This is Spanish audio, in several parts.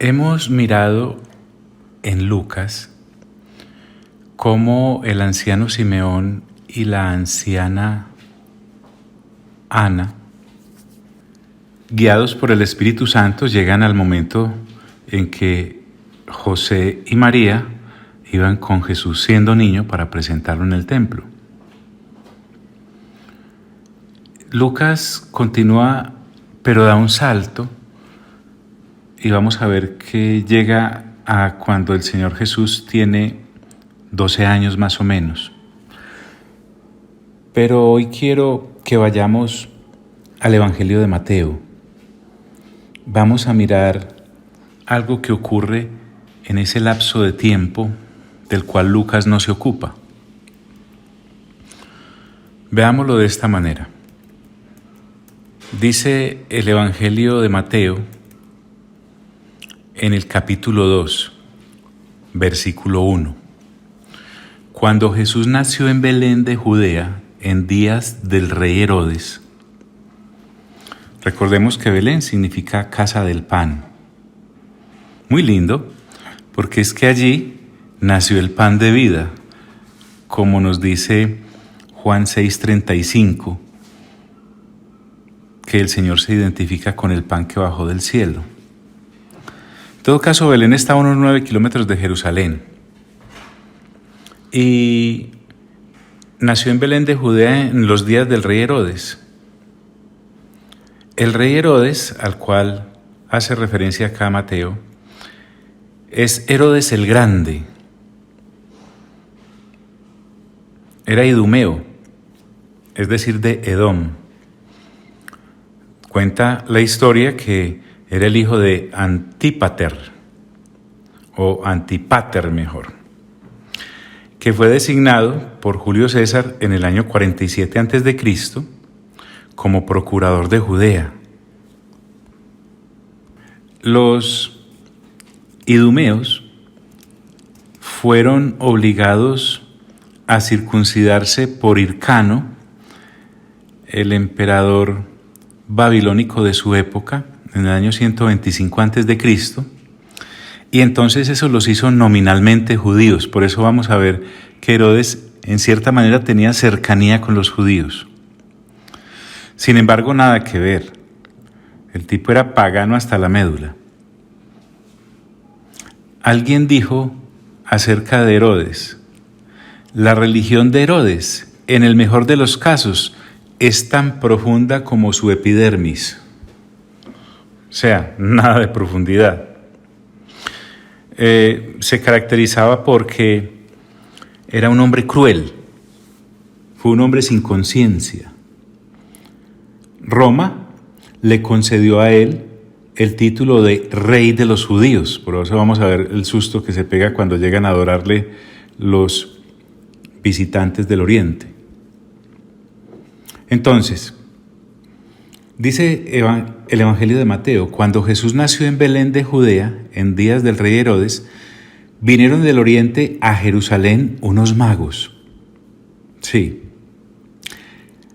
Hemos mirado en Lucas cómo el anciano Simeón y la anciana Ana, guiados por el Espíritu Santo, llegan al momento en que José y María iban con Jesús siendo niño para presentarlo en el templo. Lucas continúa, pero da un salto y vamos a ver que llega a cuando el Señor Jesús tiene 12 años más o menos. Pero hoy quiero que vayamos al Evangelio de Mateo. Vamos a mirar algo que ocurre en ese lapso de tiempo del cual Lucas no se ocupa. Veámoslo de esta manera. Dice el Evangelio de Mateo en el capítulo 2, versículo 1. Cuando Jesús nació en Belén de Judea, en días del rey Herodes. Recordemos que Belén significa casa del pan. Muy lindo, porque es que allí nació el pan de vida, como nos dice Juan 6:35, que el Señor se identifica con el pan que bajó del cielo. En todo caso, Belén está a unos 9 kilómetros de Jerusalén. Y nació en Belén de Judea en los días del rey Herodes. El rey Herodes, al cual hace referencia acá Mateo, es Herodes el Grande. Era idumeo, es decir, de Edom. Cuenta la historia que era el hijo de Antípater, o Antipater mejor, que fue designado por Julio César en el año 47 a.C. como procurador de Judea. Los idumeos fueron obligados a circuncidarse por Hircano, el emperador babilónico de su época, en el año 125 a.C., y entonces eso los hizo nominalmente judíos. Por eso vamos a ver que Herodes en cierta manera tenía cercanía con los judíos. Sin embargo, nada que ver. El tipo era pagano hasta la médula. Alguien dijo acerca de Herodes: la religión de Herodes, en el mejor de los casos, es tan profunda como su epidermis. O sea, nada de profundidad. Se caracterizaba porque era un hombre cruel, fue un hombre sin conciencia. Roma le concedió a él el título de rey de los judíos. Por eso vamos a ver el susto que se pega cuando llegan a adorarle los visitantes del Oriente. Entonces, dice el Evangelio de Mateo: cuando Jesús nació en Belén de Judea, en días del rey Herodes, vinieron del Oriente a Jerusalén unos magos. Sí.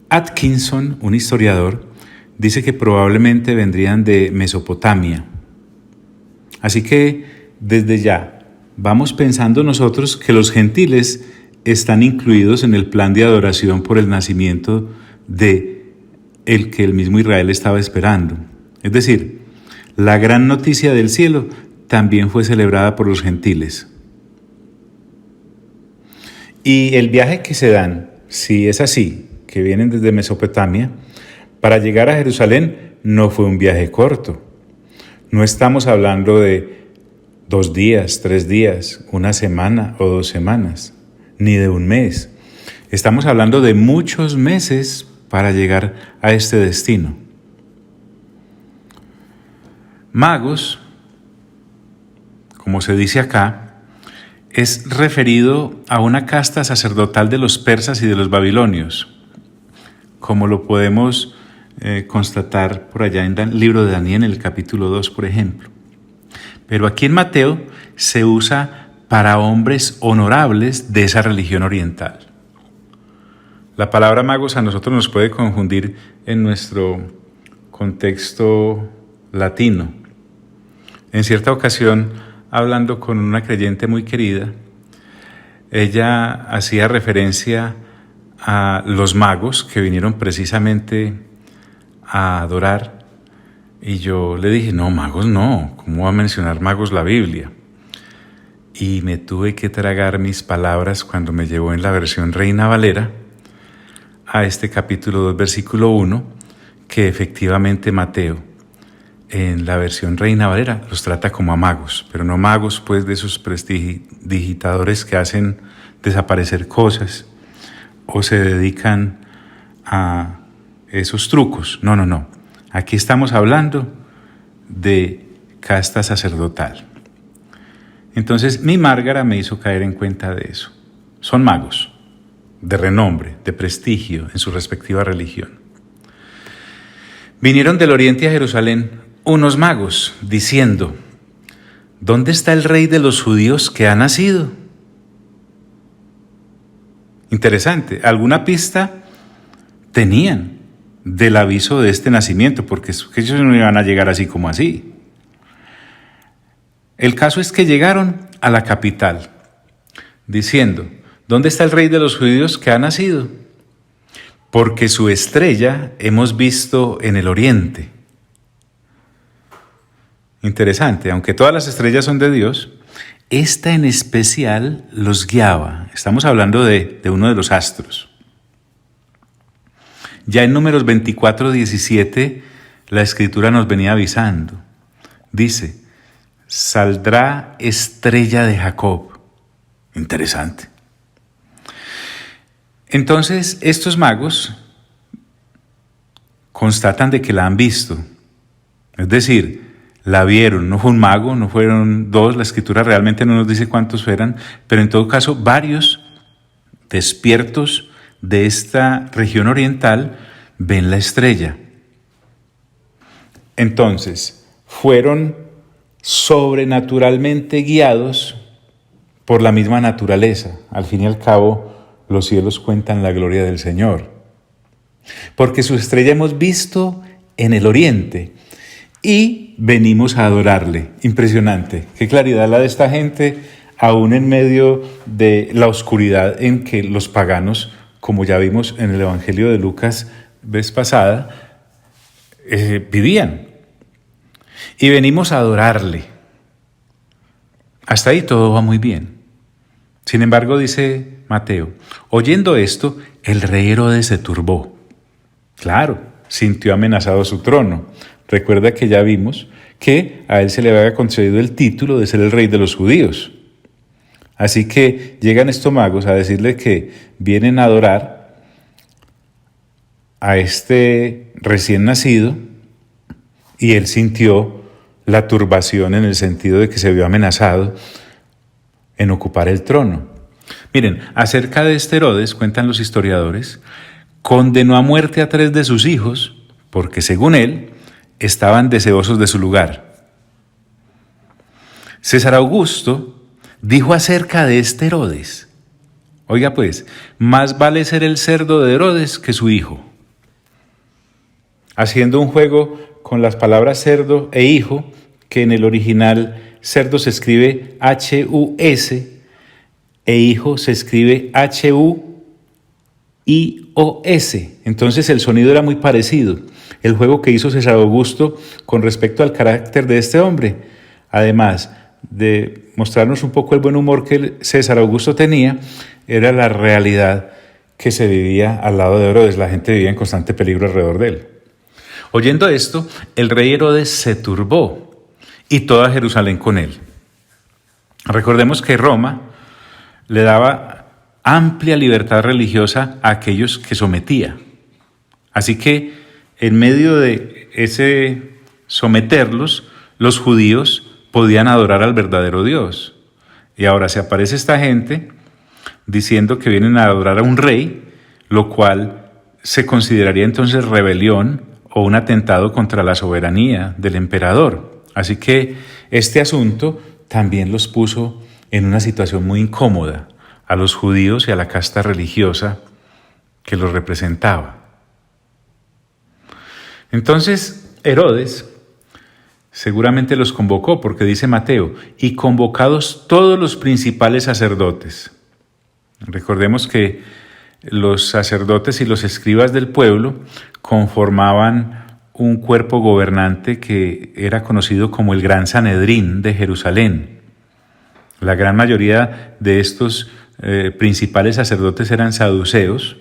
Atkinson, un historiador, dice que probablemente vendrían de Mesopotamia. Así que desde ya vamos pensando nosotros que los gentiles están incluidos en el plan de adoración por el nacimiento de el que el mismo Israel estaba esperando. Es decir, la gran noticia del cielo también fue celebrada por los gentiles. Y el viaje que se dan, si es así, que vienen desde Mesopotamia, para llegar a Jerusalén, no fue un viaje corto. No estamos hablando de 2 días, 3 días, 1 semana o 2 semanas, ni de un mes. Estamos hablando de muchos meses para llegar a este destino. Magos, como se dice acá, es referido a una casta sacerdotal de los persas y de los babilonios, como lo podemos constatar por allá en el libro de Daniel, en el capítulo 2, por ejemplo. Pero aquí en Mateo se usa para hombres honorables de esa religión oriental. La palabra magos a nosotros nos puede confundir en nuestro contexto latino. En cierta ocasión, hablando con una creyente muy querida, ella hacía referencia a los magos que vinieron precisamente a adorar, y yo le dije, no, magos no, ¿cómo va a mencionar magos la Biblia? Y me tuve que tragar mis palabras cuando me llevó en la versión Reina Valera a este capítulo 2, versículo 1, que efectivamente Mateo, en la versión Reina Valera, los trata como a magos, pero no magos pues de esos prestidigitadores que hacen desaparecer cosas o se dedican a esos trucos. No, no, no. Aquí estamos hablando de casta sacerdotal. Entonces mi Márgara me hizo caer en cuenta de eso. Son magos de renombre, de prestigio en su respectiva religión. Vinieron del oriente a Jerusalén unos magos diciendo, ¿dónde está el rey de los judíos que ha nacido? Interesante, alguna pista tenían del aviso de este nacimiento, porque ellos no iban a llegar así como así. El caso es que llegaron a la capital diciendo, ¿dónde está el rey de los judíos que ha nacido? Porque su estrella hemos visto en el oriente. Interesante, aunque todas las estrellas son de Dios, esta en especial los guiaba. Estamos hablando de uno de los astros. Ya en Números 24:17, la Escritura nos venía avisando. Dice, saldrá estrella de Jacob. Interesante. Entonces, estos magos constatan de que la han visto. Es decir, la vieron, no fue un mago, no fueron dos, la Escritura realmente no nos dice cuántos eran, pero en todo caso varios despiertos de esta región oriental ven la estrella. Entonces, fueron sobrenaturalmente guiados por la misma naturaleza. Al fin y al cabo, los cielos cuentan la gloria del Señor. Porque su estrella hemos visto en el oriente y venimos a adorarle. Impresionante. Qué claridad la de esta gente, aún en medio de la oscuridad en que los paganos, como ya vimos en el Evangelio de Lucas vez pasada, vivían. Y venimos a adorarle. Hasta ahí todo va muy bien. Sin embargo, dice Mateo, oyendo esto, el rey Herodes se turbó. Claro, sintió amenazado su trono. Recuerda que ya vimos que a él se le había concedido el título de ser el rey de los judíos. Así que llegan estos magos a decirle que vienen a adorar a este recién nacido y él sintió la turbación en el sentido de que se vio amenazado en ocupar el trono. Miren, acerca de este Herodes, cuentan los historiadores, condenó a muerte a 3 de sus hijos porque, según él, estaban deseosos de su lugar. César Augusto dijo acerca de este Herodes, oiga pues, más vale ser el cerdo de Herodes que su hijo. Haciendo un juego con las palabras cerdo e hijo, que en el original cerdo se escribe H-U-S e hijo se escribe H-U-I-O-S. Entonces el sonido era muy parecido. El juego que hizo César Augusto con respecto al carácter de este hombre, además de mostrarnos un poco el buen humor que César Augusto tenía, era la realidad que se vivía al lado de Herodes. La gente vivía en constante peligro alrededor de él. Oyendo esto, el rey Herodes se turbó y toda Jerusalén con él. Recordemos que Roma le daba amplia libertad religiosa a aquellos que sometía. Así que en medio de ese someterlos, los judíos podían adorar al verdadero Dios. Y ahora se aparece esta gente diciendo que vienen a adorar a un rey, lo cual se consideraría entonces rebelión o un atentado contra la soberanía del emperador. Así que este asunto también los puso en una situación muy incómoda a los judíos y a la casta religiosa que los representaba. Entonces Herodes Seguramente los convocó, porque dice Mateo, y convocados todos los principales sacerdotes. Recordemos que los sacerdotes y los escribas del pueblo conformaban un cuerpo gobernante que era conocido como el Gran Sanedrín de Jerusalén. La gran mayoría de estos principales sacerdotes eran saduceos.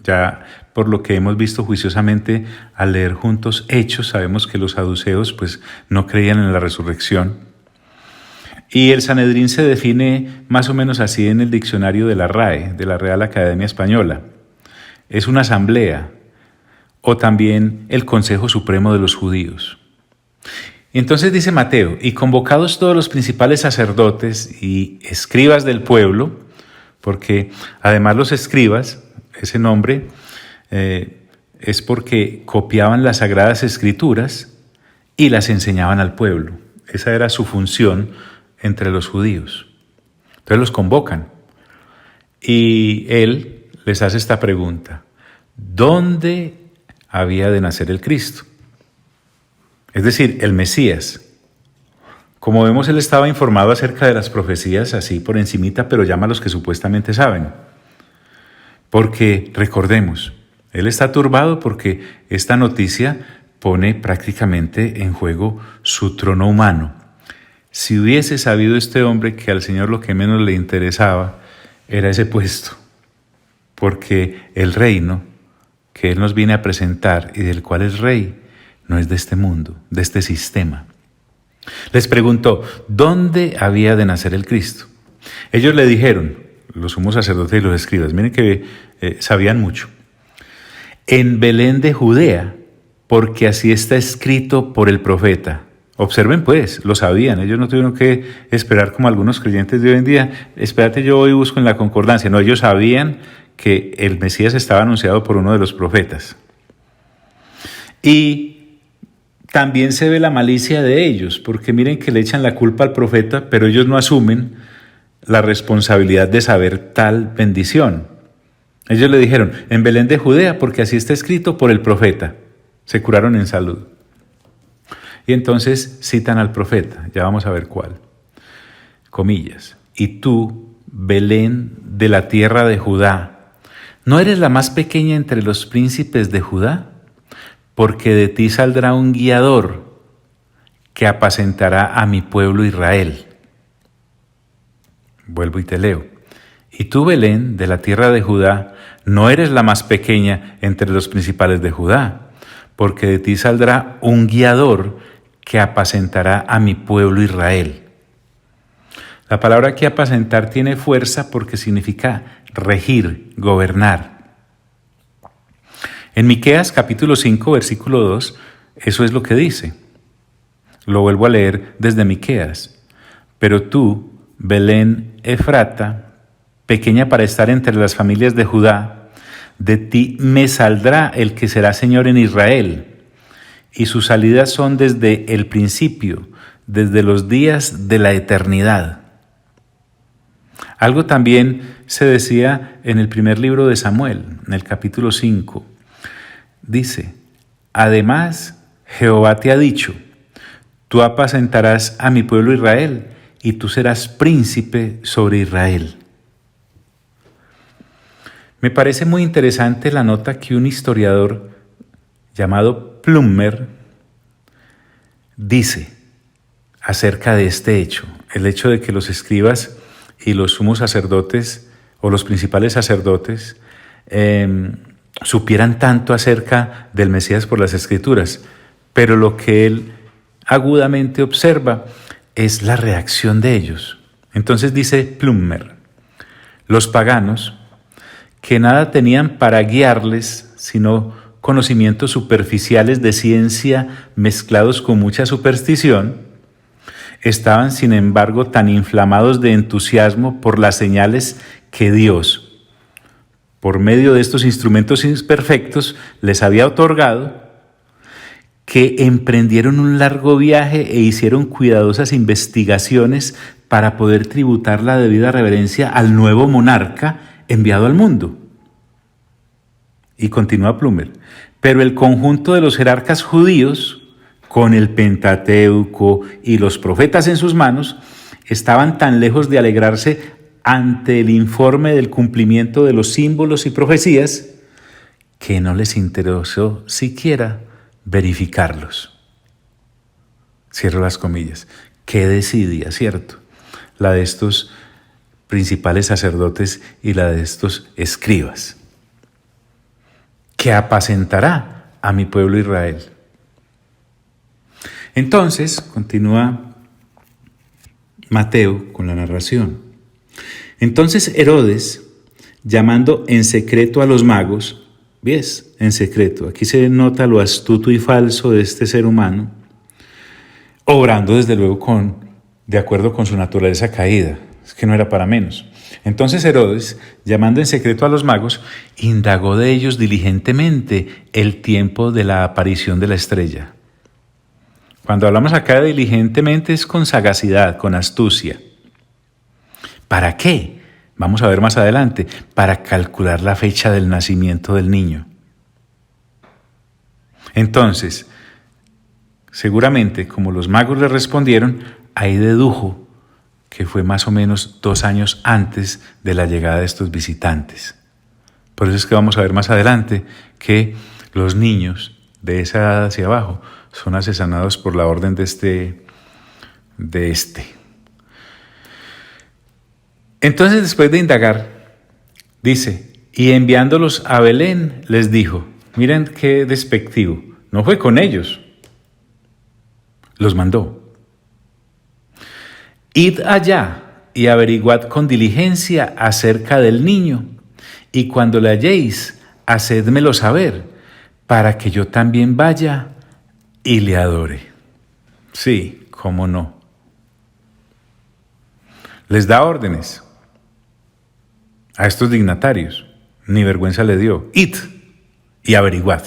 Ya por lo que hemos visto juiciosamente al leer juntos Hechos, sabemos que los saduceos pues no creían en la resurrección. Y el Sanedrín se define más o menos así en el diccionario de la RAE, de la Real Academia Española. Es una asamblea o también el Consejo Supremo de los Judíos. Y entonces dice Mateo, y convocados todos los principales sacerdotes y escribas del pueblo, porque además los escribas, ese nombre es porque copiaban las Sagradas Escrituras y las enseñaban al pueblo. Esa era su función entre los judíos. Entonces los convocan y él les hace esta pregunta: ¿dónde había de nacer el Cristo? Es decir, el Mesías. Como vemos, él estaba informado acerca de las profecías así por encimita, pero llama a los que supuestamente saben. Porque, recordemos, él está turbado porque esta noticia pone prácticamente en juego su trono humano. Si hubiese sabido este hombre que al Señor lo que menos le interesaba era ese puesto, porque el reino que Él nos viene a presentar y del cual es rey, no es de este mundo, de este sistema. Les preguntó, ¿dónde había de nacer el Cristo? Ellos le dijeron, los sumos sacerdotes y los escribas, miren que sabían mucho, en Belén de Judea, porque así está escrito por el profeta. Observen pues, lo sabían, ellos no tuvieron que esperar como algunos creyentes de hoy en día, espérate yo voy y busco en la concordancia. No, ellos sabían que el Mesías estaba anunciado por uno de los profetas. Y también se ve la malicia de ellos, porque miren que le echan la culpa al profeta, pero ellos no asumen la responsabilidad de saber tal bendición. Ellos le dijeron, en Belén de Judea, porque así está escrito por el profeta. Se curaron en salud. Y entonces citan al profeta, ya vamos a ver cuál. Comillas, y tú, Belén de la tierra de Judá, ¿no eres la más pequeña entre los príncipes de Judá? Porque de ti saldrá un guiador que apacentará a mi pueblo Israel. Vuelvo y te leo. Y tú, Belén, de la tierra de Judá, no eres la más pequeña entre los principales de Judá, porque de ti saldrá un guiador que apacentará a mi pueblo Israel. La palabra aquí apacentar tiene fuerza porque significa regir, gobernar. En Miqueas capítulo 5, versículo 2, eso es lo que dice. Lo vuelvo a leer desde Miqueas. Pero tú, Belén Efrata, pequeña para estar entre las familias de Judá, de ti me saldrá el que será Señor en Israel, y sus salidas son desde el principio, desde los días de la eternidad. Algo también se decía en el primer libro de Samuel, en el capítulo 5. Dice, además Jehová te ha dicho, tú apacentarás a mi pueblo Israel, y tú serás príncipe sobre Israel. Me parece muy interesante la nota que un historiador llamado Plummer dice acerca de este hecho, el hecho de que los escribas y los sumos sacerdotes o los principales sacerdotes supieran tanto acerca del Mesías por las Escrituras, pero lo que él agudamente observa es la reacción de ellos. Entonces dice Plummer, los paganos, que nada tenían para guiarles, sino conocimientos superficiales de ciencia mezclados con mucha superstición, estaban sin embargo tan inflamados de entusiasmo por las señales que Dios, por medio de estos instrumentos imperfectos, les había otorgado, que emprendieron un largo viaje e hicieron cuidadosas investigaciones para poder tributar la debida reverencia al nuevo monarca enviado al mundo. Y continúa Plummer, pero el conjunto de los jerarcas judíos con el Pentateuco y los profetas en sus manos, estaban tan lejos de alegrarse ante el informe del cumplimiento de los símbolos y profecías que no les interesó siquiera verificarlos. Cierro las comillas. Qué desidia, ¿cierto? La de estos principales sacerdotes y la de estos escribas. Que apacentará a mi pueblo Israel. Entonces, continúa Mateo con la narración. Entonces Herodes, llamando en secreto a los magos, ¿ves? En secreto, aquí se nota lo astuto y falso de este ser humano, obrando desde luego de acuerdo con su naturaleza caída, es que no era para menos. Entonces Herodes, llamando en secreto a los magos, indagó de ellos diligentemente el tiempo de la aparición de la estrella. Cuando hablamos acá de diligentemente es con sagacidad, con astucia. ¿Para qué? Vamos a ver más adelante. Para calcular la fecha del nacimiento del niño. Entonces, seguramente, como los magos le respondieron, ahí dedujo que fue más o menos 2 años antes de la llegada de estos visitantes. Por eso es que vamos a ver más adelante que los niños de esa edad hacia abajo son asesinados por la orden de este. Entonces, después de indagar, dice, y enviándolos a Belén, les dijo, miren qué despectivo, no fue con ellos, los mandó. Id allá y averiguad con diligencia acerca del niño, y cuando le halléis, hacédmelo saber, para que yo también vaya y le adore. Sí, cómo no. Les da órdenes a estos dignatarios, ni vergüenza le dio. Id y averiguad.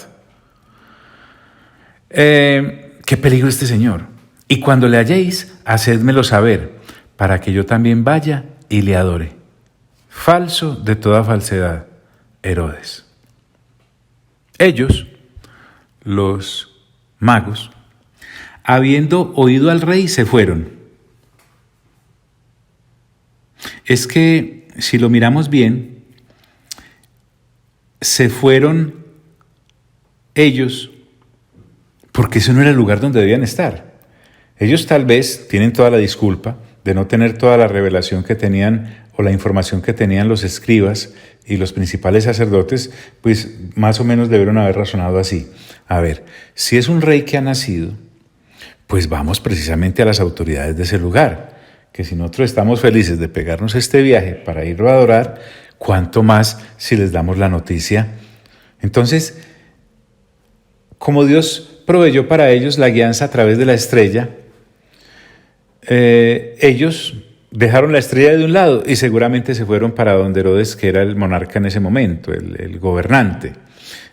Qué peligro este señor. Y cuando le halléis, hacédmelo saber, para que yo también vaya y le adore. Falso de toda falsedad, Herodes. Ellos, los magos, habiendo oído al rey, se fueron. Es que, si lo miramos bien, se fueron ellos porque ese no era el lugar donde debían estar. Ellos tal vez tienen toda la disculpa de no tener toda la revelación que tenían o la información que tenían los escribas y los principales sacerdotes, pues más o menos debieron haber razonado así. A ver, si es un rey que ha nacido, pues vamos precisamente a las autoridades de ese lugar, que si nosotros estamos felices de pegarnos este viaje para irlo a adorar, cuánto más si les damos la noticia. Entonces, como Dios proveyó para ellos la guianza a través de la estrella, ellos dejaron la estrella de un lado y seguramente se fueron para donde Herodes, que era el monarca en ese momento, el gobernante.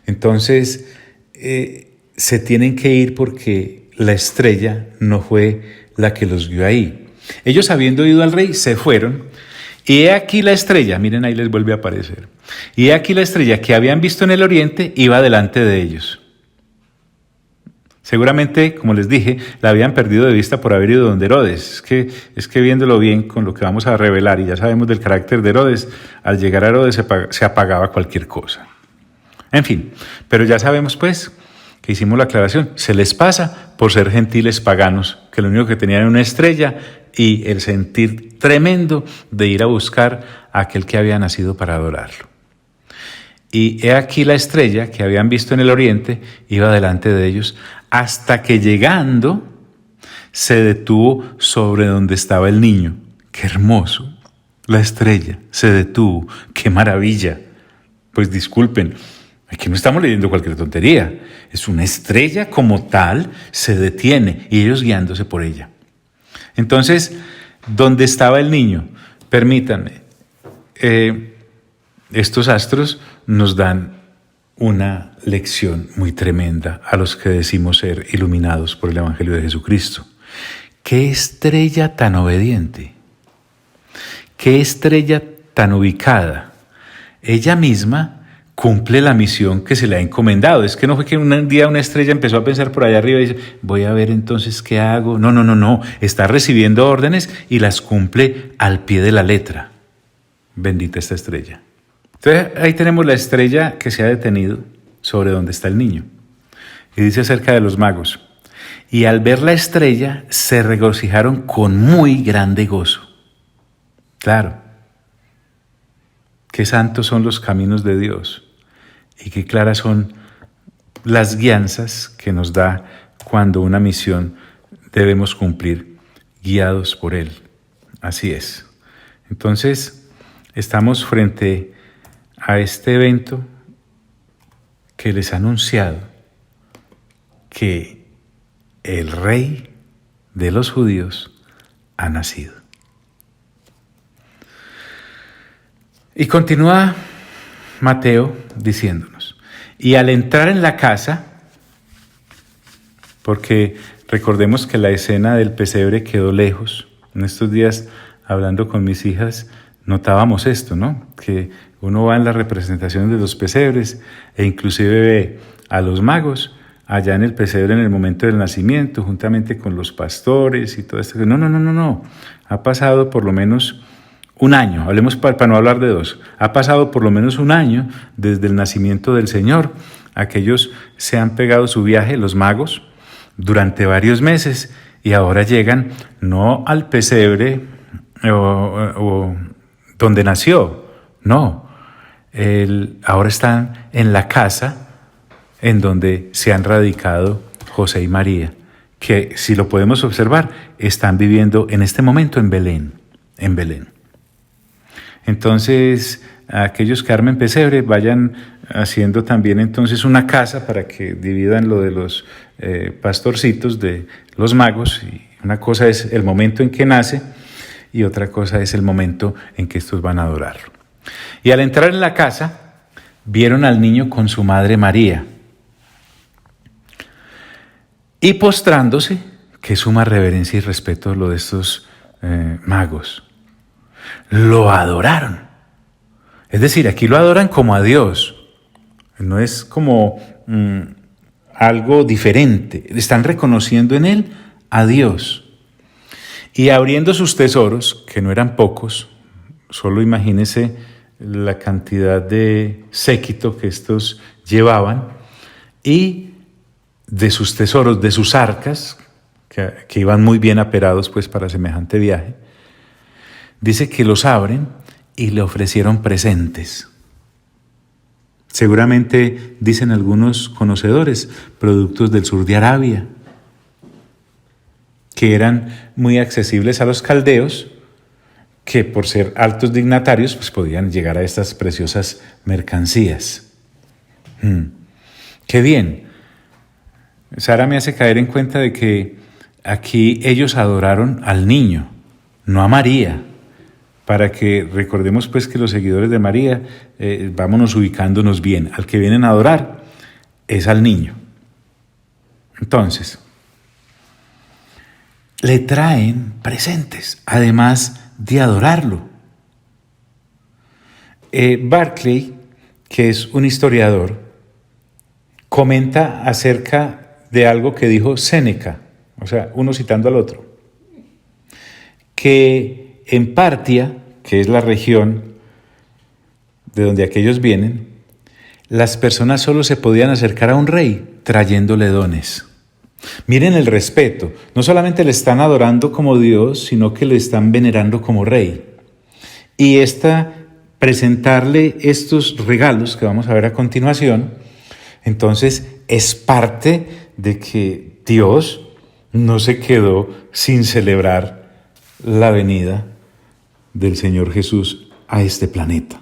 Entonces, se tienen que ir porque la estrella no fue la que los guió ahí. Ellos, habiendo ido al rey, se fueron, y he aquí la estrella, miren, ahí les vuelve a aparecer, y he aquí la estrella que habían visto en el oriente iba delante de ellos. Seguramente, como les dije, la habían perdido de vista por haber ido donde Herodes. Es que viéndolo bien con lo que vamos a revelar, y ya sabemos del carácter de Herodes, al llegar a Herodes se apagaba cualquier cosa. En fin, pero ya sabemos pues que hicimos la aclaración, se les pasa por ser gentiles paganos, que lo único que tenían era una estrella y el sentir tremendo de ir a buscar a aquel que había nacido para adorarlo. Y he aquí la estrella que habían visto en el oriente iba delante de ellos, hasta que llegando se detuvo sobre donde estaba el niño. ¡Qué hermoso! La estrella se detuvo. ¡Qué maravilla! Pues disculpen, aquí no estamos leyendo cualquier tontería. Es una estrella como tal, se detiene y ellos guiándose por ella. Entonces, ¿dónde estaba el niño? Permítanme, estos astros nos dan una lección muy tremenda a los que decimos ser iluminados por el Evangelio de Jesucristo. ¡Qué estrella tan obediente! ¡Qué estrella tan ubicada! Ella misma, cumple la misión que se le ha encomendado. Es que no fue que un día una estrella empezó a pensar por allá arriba y dice, voy a ver entonces qué hago. No, no, no, no. Está recibiendo órdenes y las cumple al pie de la letra. Bendita esta estrella. Entonces ahí tenemos la estrella que se ha detenido sobre donde está el niño. Y dice acerca de los magos: y al ver la estrella se regocijaron con muy grande gozo. Claro, qué santos son los caminos de Dios y qué claras son las guianzas que nos da cuando una misión debemos cumplir, guiados por Él. Así es. Entonces, estamos frente a este evento que les ha anunciado que el Rey de los judíos ha nacido. Y continúa Mateo diciéndonos: y al entrar en la casa, porque recordemos que la escena del pesebre quedó lejos. En estos días, hablando con mis hijas, notábamos esto, ¿no? Que uno va en las representaciones de los pesebres e inclusive ve a los magos allá en el pesebre en el momento del nacimiento, juntamente con los pastores y todo esto. No. Ha pasado por lo menos un año, hablemos para no hablar de dos. Ha pasado por lo menos un año desde el nacimiento del Señor. Aquellos se han pegado su viaje, los magos, durante varios meses y ahora llegan no al pesebre o donde nació, no. Ahora están en la casa en donde se han radicado José y María, que si lo podemos observar, están viviendo en este momento en Belén. Entonces, aquellos que armen pesebre vayan haciendo también entonces una casa para que dividan lo de los pastorcitos de los magos. Y una cosa es el momento en que nace y otra cosa es el momento en que estos van a adorarlo. Y al entrar en la casa, vieron al niño con su madre María. Y postrándose, qué suma reverencia y respeto lo de estos magos, lo adoraron. Es decir, aquí lo adoran como a Dios. No es como algo diferente. Están reconociendo en Él a Dios. Y abriendo sus tesoros, que no eran pocos, solo imagínense la cantidad de séquito que estos llevaban, y de sus tesoros, de sus arcas, que iban muy bien aperados pues para semejante viaje, dice que los abren y le ofrecieron presentes. Seguramente, dicen algunos conocedores, productos del sur de Arabia, que eran muy accesibles a los caldeos, que por ser altos dignatarios pues podían llegar a estas preciosas mercancías. ¡Qué bien! Sara me hace caer en cuenta de que aquí ellos adoraron al niño, no a María, para que recordemos pues que los seguidores de María, vámonos ubicándonos bien, al que vienen a adorar es al niño. Entonces, le traen presentes, además de adorarlo. Barclay, que es un historiador, comenta acerca de algo que dijo Séneca, o sea, uno citando al otro, que en Partia, que es la región de donde aquellos vienen, las personas solo se podían acercar a un rey trayéndole dones. Miren el respeto, no solamente le están adorando como Dios, sino que le están venerando como rey. Y presentarle estos regalos que vamos a ver a continuación, entonces es parte de que Dios no se quedó sin celebrar la venida del Señor Jesús a este planeta.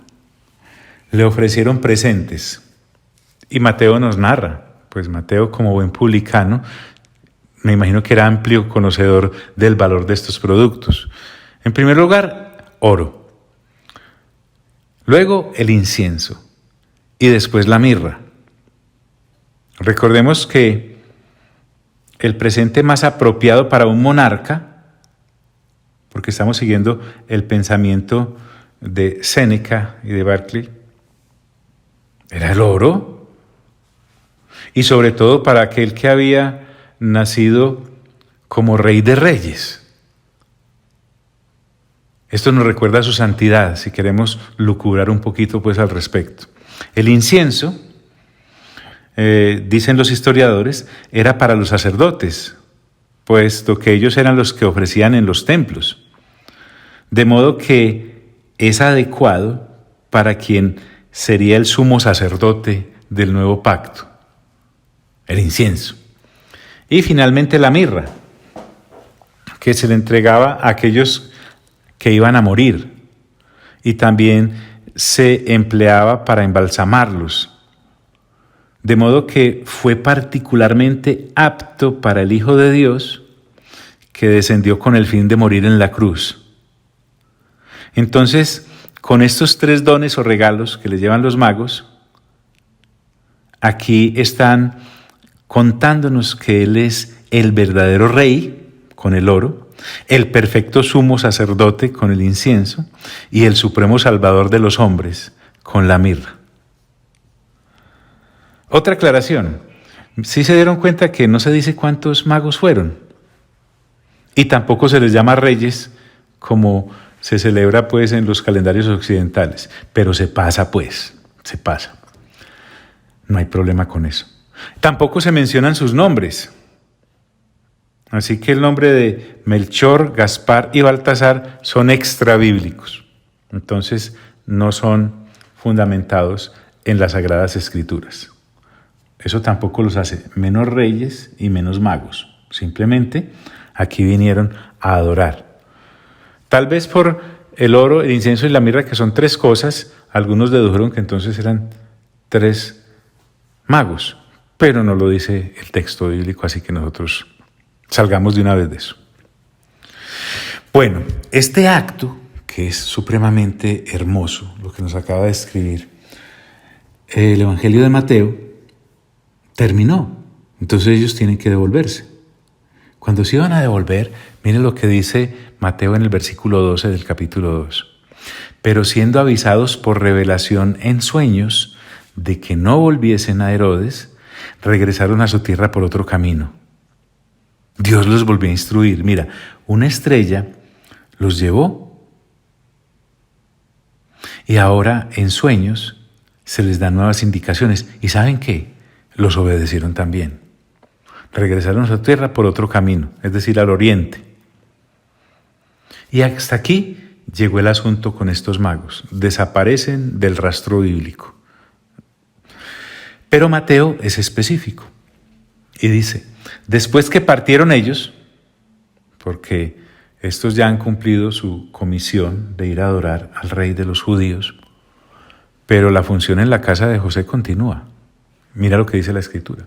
Le ofrecieron presentes y Mateo nos narra, pues Mateo como buen publicano, me imagino que era amplio conocedor del valor de estos productos. En primer lugar, oro, luego el incienso y después la mirra. Recordemos que el presente más apropiado para un monarca, porque estamos siguiendo el pensamiento de Séneca y de Barclay, Era el oro. Y sobre todo para aquel que había nacido como Rey de Reyes. Esto nos recuerda a su santidad, si queremos lucubrar un poquito pues al respecto. El incienso, dicen los historiadores, era para los sacerdotes, puesto que ellos eran los que ofrecían en los templos. De modo que es adecuado para quien sería el sumo sacerdote del nuevo pacto, el incienso. Y finalmente la mirra, que se le entregaba a aquellos que iban a morir, y también se empleaba para embalsamarlos. De modo que fue particularmente apto para el Hijo de Dios, que descendió con el fin de morir en la cruz. Entonces, con estos 3 dones o regalos que les llevan los magos, aquí están contándonos que Él es el verdadero Rey, con el oro, el perfecto sumo sacerdote, con el incienso, y el supremo salvador de los hombres, con la mirra. Otra aclaración, ¿sí se dieron cuenta que no se dice cuántos magos fueron? Y tampoco se les llama reyes como se celebra pues en los calendarios occidentales, pero se pasa pues, se pasa. No hay problema con eso. Tampoco se mencionan sus nombres. Así que el nombre de Melchor, Gaspar y Baltasar son extrabíblicos. Entonces no son fundamentados en las Sagradas Escrituras. Eso tampoco los hace menos reyes y menos magos. Simplemente aquí vinieron a adorar. Tal vez por el oro, el incienso y la mirra, que son 3 cosas, algunos dedujeron que entonces eran 3 magos, pero no lo dice el texto bíblico, así que nosotros salgamos de una vez de eso. Bueno, este acto, que es supremamente hermoso, lo que nos acaba de escribir el Evangelio de Mateo, terminó. Entonces ellos tienen que devolverse. Cuando se iban a devolver, miren lo que dice Mateo en el versículo 12 del capítulo 2. Pero siendo avisados por revelación en sueños de que no volviesen a Herodes, regresaron a su tierra por otro camino. Dios los volvió a instruir. Mira, una estrella los llevó y ahora en sueños se les dan nuevas indicaciones. ¿Y saben qué? Los obedecieron también. Regresaron a su tierra por otro camino, es decir, al oriente. Y hasta aquí llegó el asunto con estos magos. Desaparecen del rastro bíblico. Pero Mateo es específico y dice, después que partieron ellos, porque estos ya han cumplido su comisión de ir a adorar al rey de los judíos, pero la función en la casa de José continúa. Mira lo que dice la Escritura.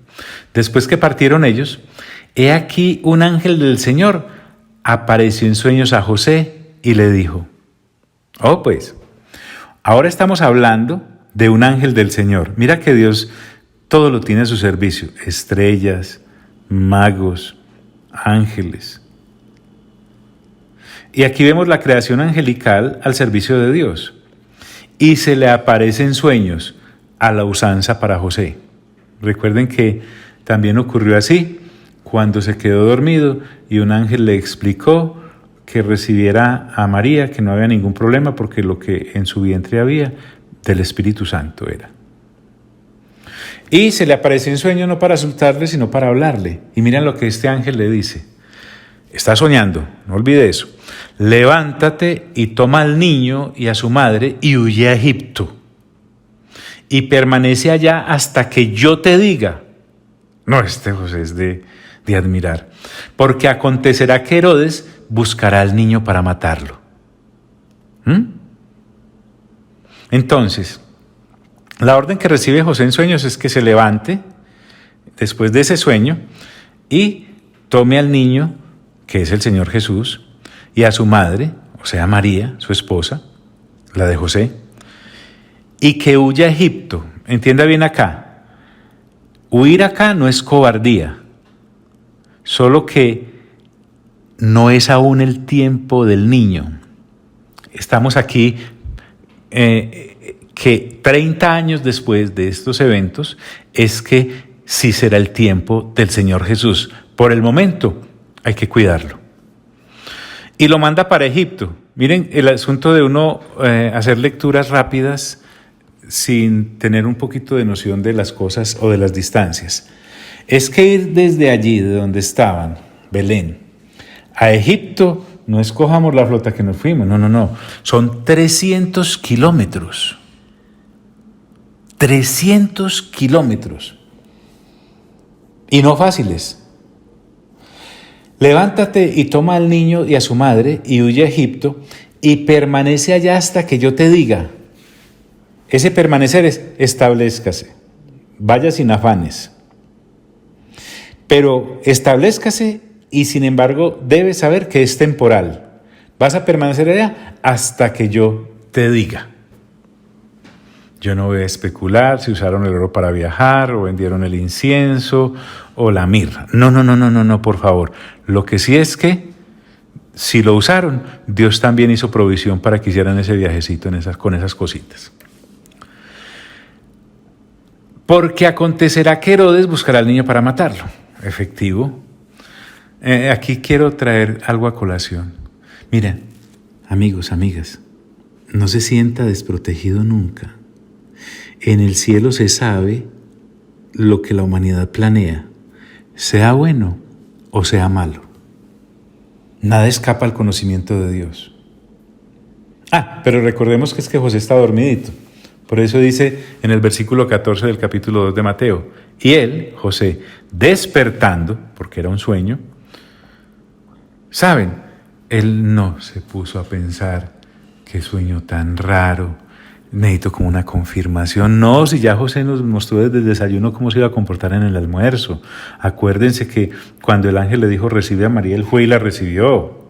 Después que partieron ellos, he aquí un ángel del Señor apareció en sueños a José y le dijo, pues, ahora estamos hablando de un ángel del Señor. Mira que Dios todo lo tiene a su servicio, estrellas, magos, ángeles. Y aquí vemos la creación angelical al servicio de Dios. Y se le aparece en sueños a la usanza para José. Recuerden que también ocurrió así, cuando se quedó dormido y un ángel le explicó que recibiera a María, que no había ningún problema porque lo que en su vientre había del Espíritu Santo era. Y se le apareció en sueño no para asustarle, sino para hablarle. Y miren lo que este ángel le dice. Está soñando, no olvide eso. Levántate y toma al niño y a su madre y huye a Egipto. Y permanece allá hasta que yo te diga. No, este José es de admirar. Porque acontecerá que Herodes buscará al niño para matarlo. Entonces, la orden que recibe José en sueños es que se levante después de ese sueño y tome al niño, que es el Señor Jesús, y a su madre, o sea, María, su esposa, la de José, y que huya a Egipto. Entienda bien acá. Huir acá no es cobardía, solo que no es aún el tiempo del niño. Estamos aquí, que 30 años después de estos eventos es que sí será el tiempo del Señor Jesús. Por el momento hay que cuidarlo. Y lo manda para Egipto. Miren el asunto de uno hacer lecturas rápidas sin tener un poquito de noción de las cosas o de las distancias. Es que ir desde allí, de donde estaban, Belén, a Egipto, no escojamos la flota que nos fuimos, no, son 300 kilómetros. 300 kilómetros. Y no fáciles. Levántate y toma al niño y a su madre y huye a Egipto y permanece allá hasta que yo te diga. Ese permanecer es establezcase, vaya sin afanes. Pero establezcase y sin embargo debes saber que es temporal. Vas a permanecer allá hasta que yo te diga. Yo no voy a especular si usaron el oro para viajar o vendieron el incienso o la mirra. No, por favor. Lo que sí es que si lo usaron, Dios también hizo provisión para que hicieran ese viajecito con esas cositas. Porque acontecerá que Herodes buscará al niño para matarlo. Efectivo. Aquí quiero traer algo a colación. Mira, amigos, amigas, no se sienta desprotegido nunca. En el cielo se sabe lo que la humanidad planea, sea bueno o sea malo. Nada escapa al conocimiento de Dios. Pero recordemos que es que José está dormidito. Por eso dice en el versículo 14 del capítulo 2 de Mateo, y él, José, despertando, porque era un sueño, ¿saben? Él no se puso a pensar, qué sueño tan raro, necesito como una confirmación. No, si ya José nos mostró desde el desayuno cómo se iba a comportar en el almuerzo. Acuérdense que cuando el ángel le dijo recibe a María, él fue y la recibió.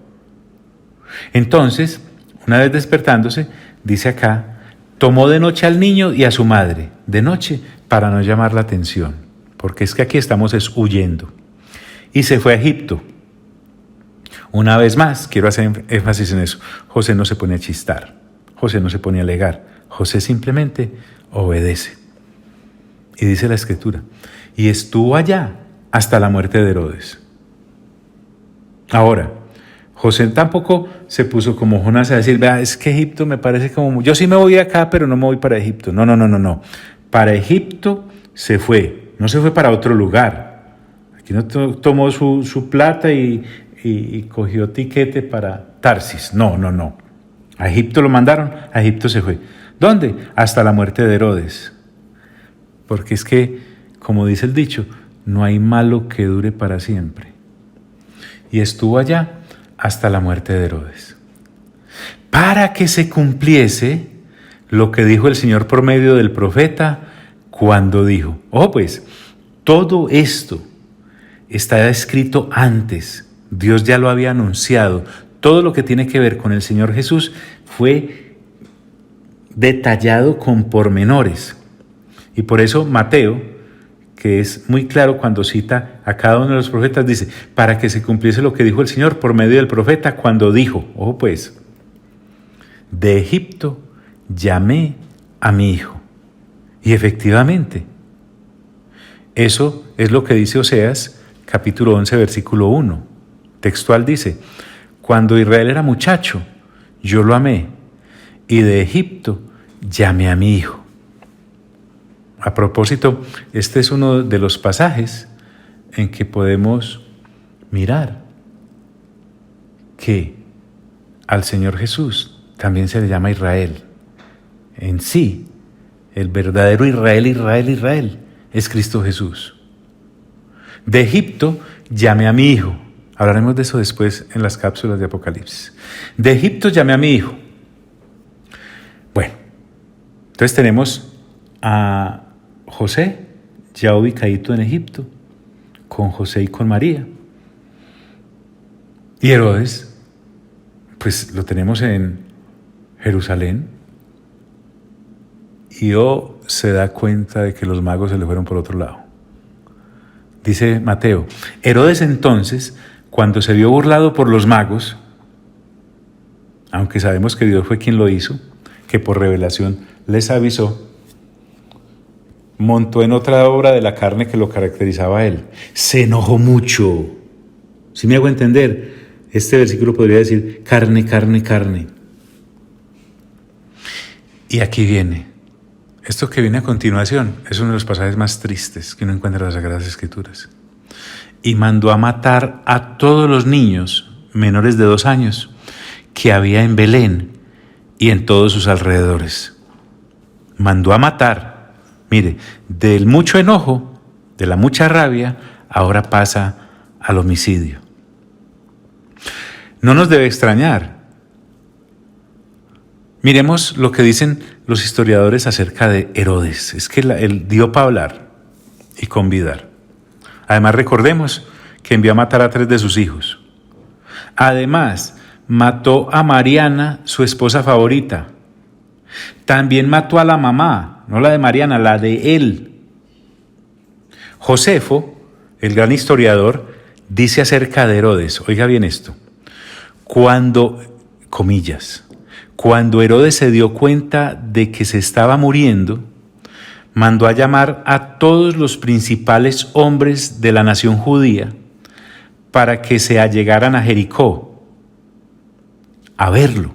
Entonces, una vez despertándose, dice acá, tomó de noche al niño y a su madre, de noche, para no llamar la atención, porque es que aquí estamos huyendo. Y se fue a Egipto. Una vez más, quiero hacer énfasis en eso, José no se pone a chistar, José no se pone a alegar, José simplemente obedece. Y dice la Escritura, y estuvo allá hasta la muerte de Herodes. Ahora, José tampoco se puso como Jonás a decir, vea, es que Egipto me parece como, yo sí me voy acá, pero no me voy para Egipto. No. Para Egipto se fue, no se fue para otro lugar. Aquí no tomó su plata y cogió tiquete para Tarsis. No. A Egipto lo mandaron, a Egipto se fue. ¿Dónde? Hasta la muerte de Herodes. Porque es que, como dice el dicho, no hay malo que dure para siempre. Y estuvo allá hasta la muerte de Herodes. Para que se cumpliese lo que dijo el Señor por medio del profeta cuando dijo, pues, todo esto está escrito antes. Dios ya lo había anunciado. Todo lo que tiene que ver con el Señor Jesús fue detallado con pormenores. Y por eso Mateo, que es muy claro cuando cita a cada uno de los profetas, dice, para que se cumpliese lo que dijo el Señor por medio del profeta cuando dijo, pues, de Egipto llamé a mi hijo. Y efectivamente, eso es lo que dice Oseas, capítulo 11, versículo 1. Textual dice, cuando Israel era muchacho, yo lo amé, y de Egipto llamé a mi hijo. A propósito, este es uno de los pasajes en que podemos mirar que al Señor Jesús también se le llama Israel. En sí, el verdadero Israel es Cristo Jesús. De Egipto llamé a mi hijo. Hablaremos de eso después en las cápsulas de Apocalipsis. De Egipto llamé a mi hijo. Bueno, entonces tenemos a José, ya ubicadito en Egipto, con José y con María. Y Herodes, pues lo tenemos en Jerusalén. Y se da cuenta de que los magos se le fueron por otro lado. Dice Mateo, Herodes entonces, cuando se vio burlado por los magos, aunque sabemos que Dios fue quien lo hizo, que por revelación les avisó, montó en otra obra de la carne que lo caracterizaba a él. Se enojó mucho. ¿Sí me hago entender? Este versículo podría decir carne, carne, carne. Y aquí viene. Esto que viene a continuación es uno de los pasajes más tristes que uno encuentra en las Sagradas Escrituras. Y mandó a matar a todos los niños menores de 2 años que había en Belén y en todos sus alrededores. Mandó a matar. Mire, del mucho enojo, de la mucha rabia, ahora pasa al homicidio. No nos debe extrañar. Miremos lo que dicen los historiadores acerca de Herodes. Es que él dio para hablar y convidar. Además, recordemos que envió a matar a 3 de sus hijos. Además, mató a Mariana, su esposa favorita. También mató a la mamá, no la de Mariana, la de él. Josefo, el gran historiador, dice acerca de Herodes, oiga bien esto, comillas, cuando Herodes se dio cuenta de que se estaba muriendo, mandó a llamar a todos los principales hombres de la nación judía para que se allegaran a Jericó a verlo,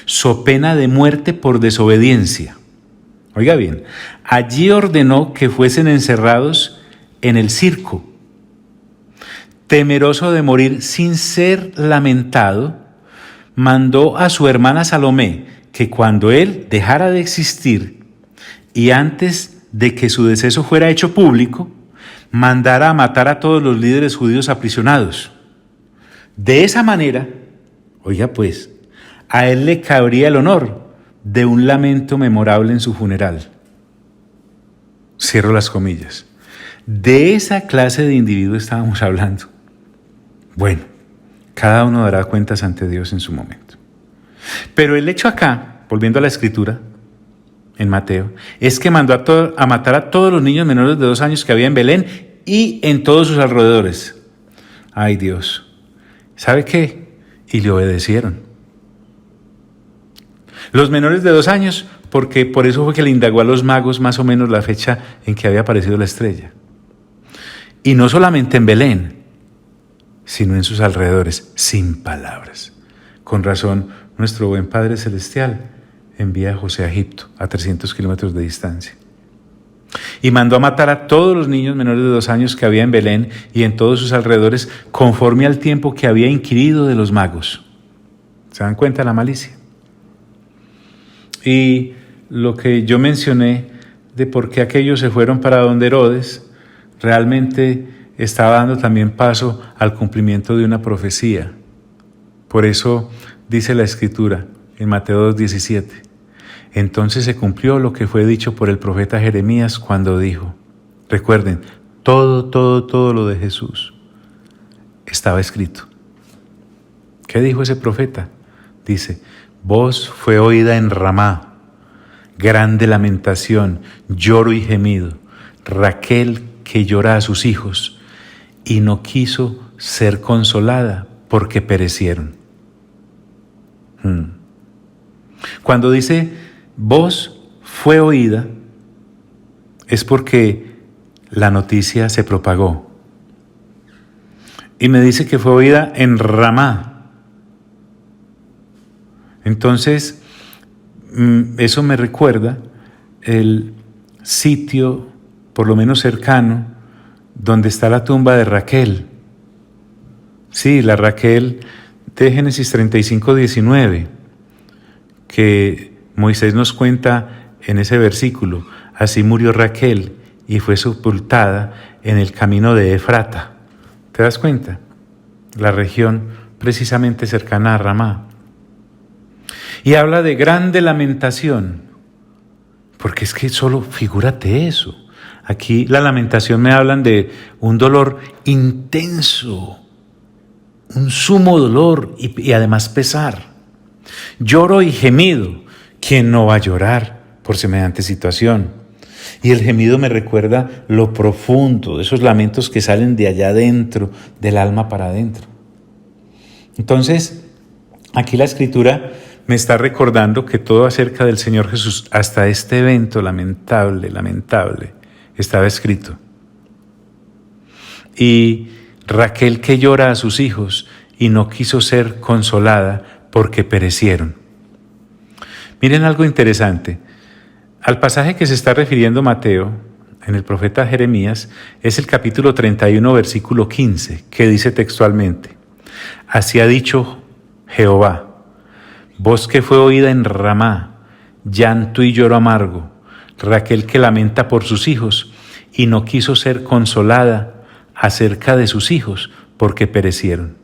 so pena de muerte por desobediencia. Oiga bien, allí ordenó que fuesen encerrados en el circo. Temeroso de morir sin ser lamentado, mandó a su hermana Salomé que cuando él dejara de existir y antes de que su deceso fuera hecho público, mandara a matar a todos los líderes judíos aprisionados. De esa manera, oiga pues, a él le cabría el honor de un lamento memorable en su funeral. Cierro las comillas. De esa clase de individuo estábamos hablando. Bueno, cada uno dará cuentas ante Dios en su momento. Pero el hecho acá, volviendo a la escritura, en Mateo, es que mandó a matar a todos los niños menores de 2 años que había en Belén y en todos sus alrededores. Ay Dios, ¿sabe qué? Y le obedecieron. Los menores de 2 años, porque por eso fue que le indagó a los magos más o menos la fecha en que había aparecido la estrella. Y no solamente en Belén, sino en sus alrededores, sin palabras. Con razón, nuestro buen Padre Celestial envía a José a Egipto, a 300 kilómetros de distancia. Y mandó a matar a todos los niños menores de 2 años que había en Belén y en todos sus alrededores, conforme al tiempo que había inquirido de los magos. ¿Se dan cuenta de la malicia? Y lo que yo mencioné de por qué aquellos se fueron para donde Herodes, realmente estaba dando también paso al cumplimiento de una profecía. Por eso dice la Escritura en Mateo 2:17, entonces se cumplió lo que fue dicho por el profeta Jeremías cuando dijo, recuerden, todo lo de Jesús estaba escrito. ¿Qué dijo ese profeta? Dice, voz fue oída en Ramá, grande lamentación, lloro y gemido, Raquel que llora a sus hijos y no quiso ser consolada porque perecieron. Cuando dice voz fue oída, es porque la noticia se propagó. Y me dice que fue oída en Ramá. Entonces, eso me recuerda el sitio, por lo menos cercano, donde está la tumba de Raquel. Sí, la Raquel de Génesis 35:19, que Moisés nos cuenta en ese versículo, así murió Raquel y fue sepultada en el camino de Efrata. ¿Te das cuenta? La región precisamente cercana a Ramá. Y habla de grande lamentación, porque es que solo figúrate eso. Aquí la lamentación me hablan de un dolor intenso, un sumo dolor y además pesar. Lloro y gemido. ¿Quién no va a llorar por semejante situación? Y el gemido me recuerda lo profundo de esos lamentos que salen de allá adentro, del alma para adentro. Entonces, aquí la Escritura me está recordando que todo acerca del Señor Jesús, hasta este evento lamentable, estaba escrito. Y Raquel que llora a sus hijos y no quiso ser consolada porque perecieron. Miren algo interesante. Al pasaje que se está refiriendo Mateo en el profeta Jeremías es el capítulo 31, versículo 15, que dice textualmente: Así ha dicho Jehová, voz que fue oída en Ramá, llanto y lloro amargo, Raquel que lamenta por sus hijos y no quiso ser consolada acerca de sus hijos porque perecieron.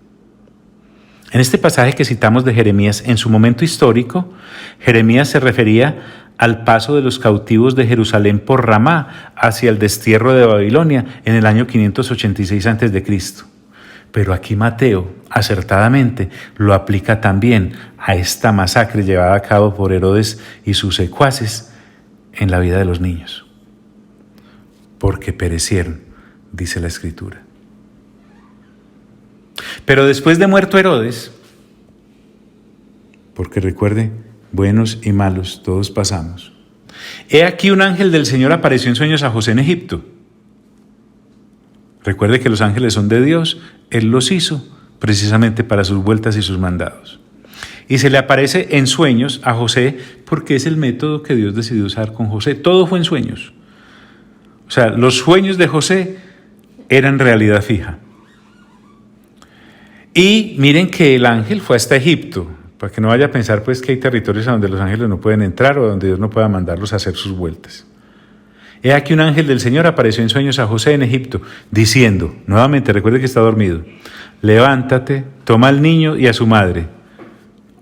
En este pasaje que citamos de Jeremías, en su momento histórico, Jeremías se refería al paso de los cautivos de Jerusalén por Ramá hacia el destierro de Babilonia en el año 586 a.C. Pero aquí Mateo, acertadamente, lo aplica también a esta masacre llevada a cabo por Herodes y sus secuaces en la vida de los niños. Porque perecieron, dice la Escritura. Pero después de muerto Herodes, porque recuerde, buenos y malos todos pasamos, he aquí un ángel del Señor apareció en sueños a José en Egipto. Recuerde que los ángeles son de Dios, Él los hizo precisamente para sus vueltas y sus mandados. Y se le aparece en sueños a José porque es el método que Dios decidió usar con José. Todo fue en sueños. O sea, los sueños de José eran realidad fija. Y miren que el ángel fue hasta Egipto, para que no vaya a pensar pues que hay territorios a donde los ángeles no pueden entrar o donde Dios no pueda mandarlos a hacer sus vueltas. He aquí un ángel del Señor apareció en sueños a José en Egipto, diciendo, nuevamente recuerde que está dormido, levántate, toma al niño y a su madre.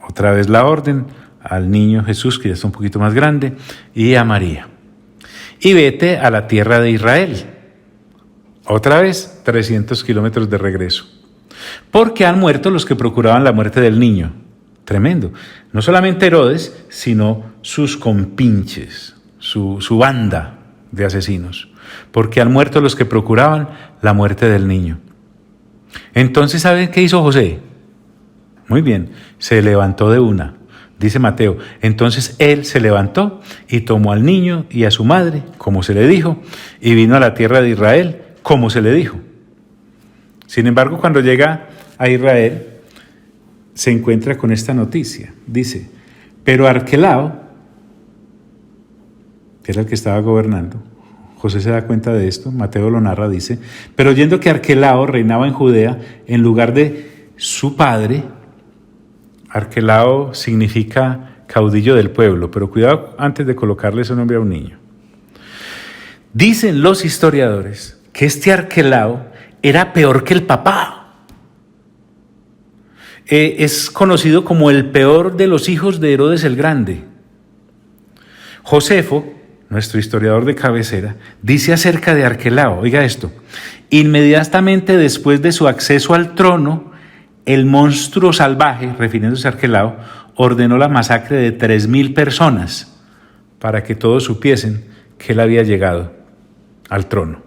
Otra vez la orden, al niño Jesús, que ya está un poquito más grande, y a María. Y vete a la tierra de Israel. Otra vez, 300 kilómetros de regreso. Porque han muerto los que procuraban la muerte del niño. Tremendo. No solamente Herodes, sino sus compinches, su banda de asesinos. Porque han muerto los que procuraban la muerte del niño. Entonces, ¿saben qué hizo José? Muy bien, se levantó de una. Dice Mateo, entonces él se levantó y tomó al niño y a su madre, como se le dijo, y vino a la tierra de Israel, como se le dijo. Sin embargo, cuando llega a Israel, se encuentra con esta noticia. Dice, pero Arquelao, que era el que estaba gobernando, José se da cuenta de esto, Mateo lo narra, dice, pero oyendo que Arquelao reinaba en Judea en lugar de su padre. Arquelao significa caudillo del pueblo, pero cuidado antes de colocarle ese nombre a un niño. Dicen los historiadores que este Arquelao era peor que el papá. Es conocido como el peor de los hijos de Herodes el Grande. Josefo, nuestro historiador de cabecera, dice acerca de Arquelao, oiga esto, inmediatamente después de su acceso al trono, el monstruo salvaje, refiriéndose a Arquelao, ordenó la masacre de 3,000 personas para que todos supiesen que él había llegado al trono.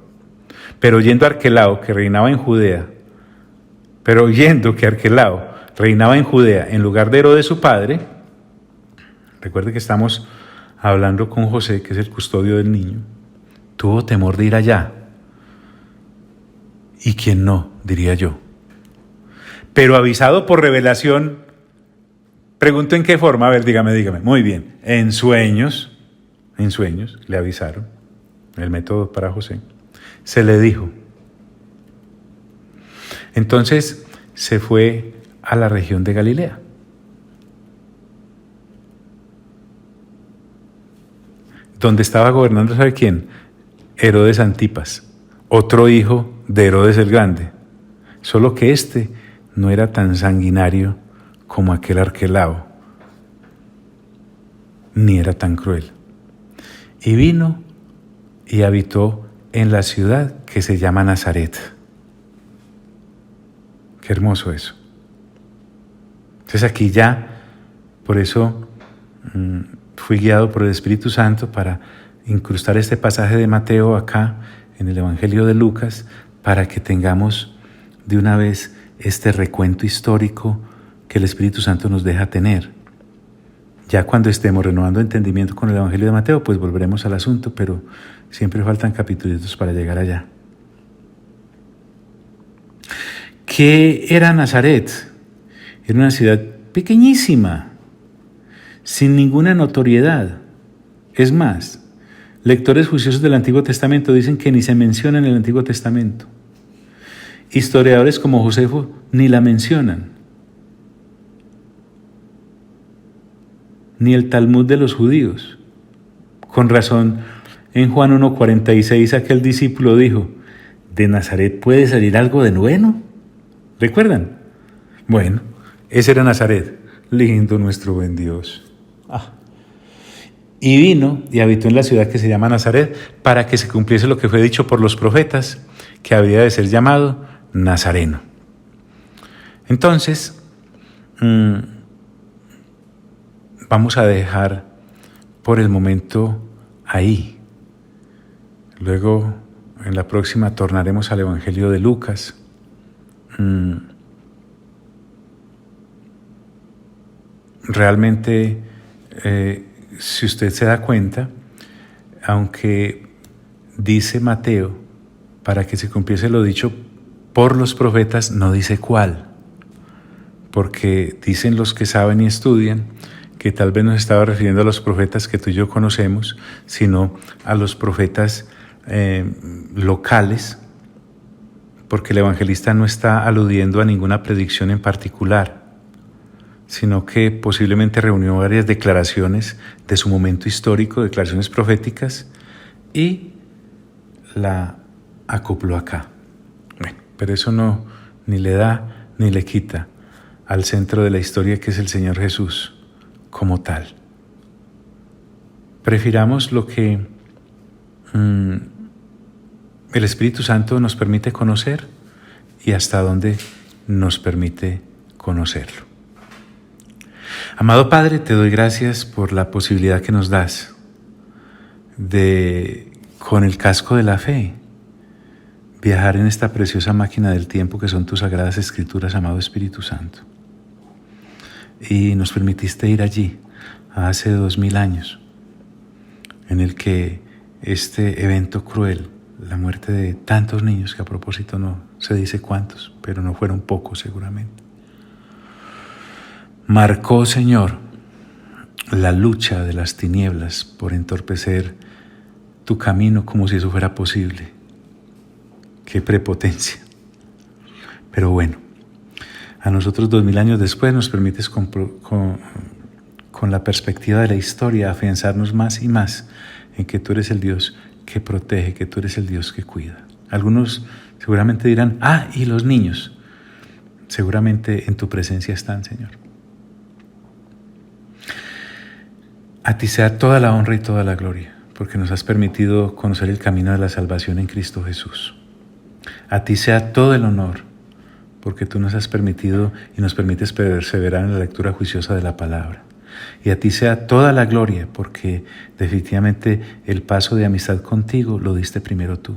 Pero oyendo que Arquelao reinaba en Judea en lugar de Herodes su padre, recuerde que estamos hablando con José, que es el custodio del niño, tuvo temor de ir allá. ¿Y quién no? Diría yo. Pero avisado por revelación, pregunto en qué forma, a ver, dígame. Muy bien, en sueños le avisaron, el método para José, se le dijo. Entonces se fue a la región de Galilea. Donde estaba gobernando, ¿sabe quién? Herodes Antipas, otro hijo de Herodes el Grande, solo que este no era tan sanguinario como aquel Arquelao, ni era tan cruel. Y vino y habitó en la ciudad que se llama Nazaret. Qué hermoso eso. Entonces aquí ya, por eso fui guiado por el Espíritu Santo para incrustar este pasaje de Mateo acá en el Evangelio de Lucas, para que tengamos de una vez este recuento histórico que el Espíritu Santo nos deja tener. Ya cuando estemos renovando entendimiento con el Evangelio de Mateo, pues volveremos al asunto, pero siempre faltan capítulos para llegar allá. ¿Qué era Nazaret? Era una ciudad pequeñísima, sin ninguna notoriedad. Es más, lectores juiciosos del Antiguo Testamento dicen que ni se menciona en el Antiguo Testamento. Historiadores como Josefo ni la mencionan. Ni el Talmud de los judíos. Con razón, en Juan 1:46 aquel discípulo dijo, ¿de Nazaret puede salir algo de bueno? ¿Recuerdan? Bueno, ese era Nazaret. Lindo nuestro buen Dios. Y vino y habitó en la ciudad que se llama Nazaret para que se cumpliese lo que fue dicho por los profetas, que había de ser llamado Nazareno. Entonces, vamos a dejar por el momento ahí. Luego, en la próxima, tornaremos al Evangelio de Lucas. Realmente, si usted se da cuenta, aunque dice Mateo, para que se cumpliese lo dicho por los profetas, no dice cuál, porque dicen los que saben y estudian que tal vez no se estaba refiriendo a los profetas que tú y yo conocemos, sino a los profetas locales, porque el evangelista no está aludiendo a ninguna predicción en particular, sino que posiblemente reunió varias declaraciones de su momento histórico, declaraciones proféticas, y la acopló acá. Bueno, pero eso no ni le da ni le quita al centro de la historia, que es el Señor Jesús como tal. Prefiramos lo que el Espíritu Santo nos permite conocer y hasta dónde nos permite conocerlo. Amado Padre, te doy gracias por la posibilidad que nos das de, con el casco de la fe, viajar en esta preciosa máquina del tiempo que son tus sagradas escrituras, amado Espíritu Santo. Y nos permitiste ir allí, hace 2000 años, en el que este evento cruel, la muerte de tantos niños, que a propósito no se dice cuántos, pero no fueron pocos seguramente, marcó, Señor, la lucha de las tinieblas por entorpecer tu camino como si eso fuera posible. ¡Qué prepotencia! Pero bueno, a nosotros 2000 años después nos permites con la perspectiva de la historia afianzarnos más y más en que tú eres el Dios que protege, que tú eres el Dios que cuida. Algunos seguramente dirán, y los niños. Seguramente en tu presencia están, Señor. A ti sea toda la honra y toda la gloria, porque nos has permitido conocer el camino de la salvación en Cristo Jesús. A ti sea todo el honor, porque tú nos has permitido y nos permites perseverar en la lectura juiciosa de la palabra. Y a ti sea toda la gloria, porque definitivamente el paso de amistad contigo lo diste primero tú,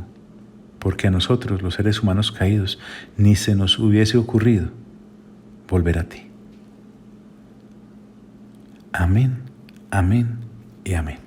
porque a nosotros, los seres humanos caídos, ni se nos hubiese ocurrido volver a ti. Amén, amén y amén.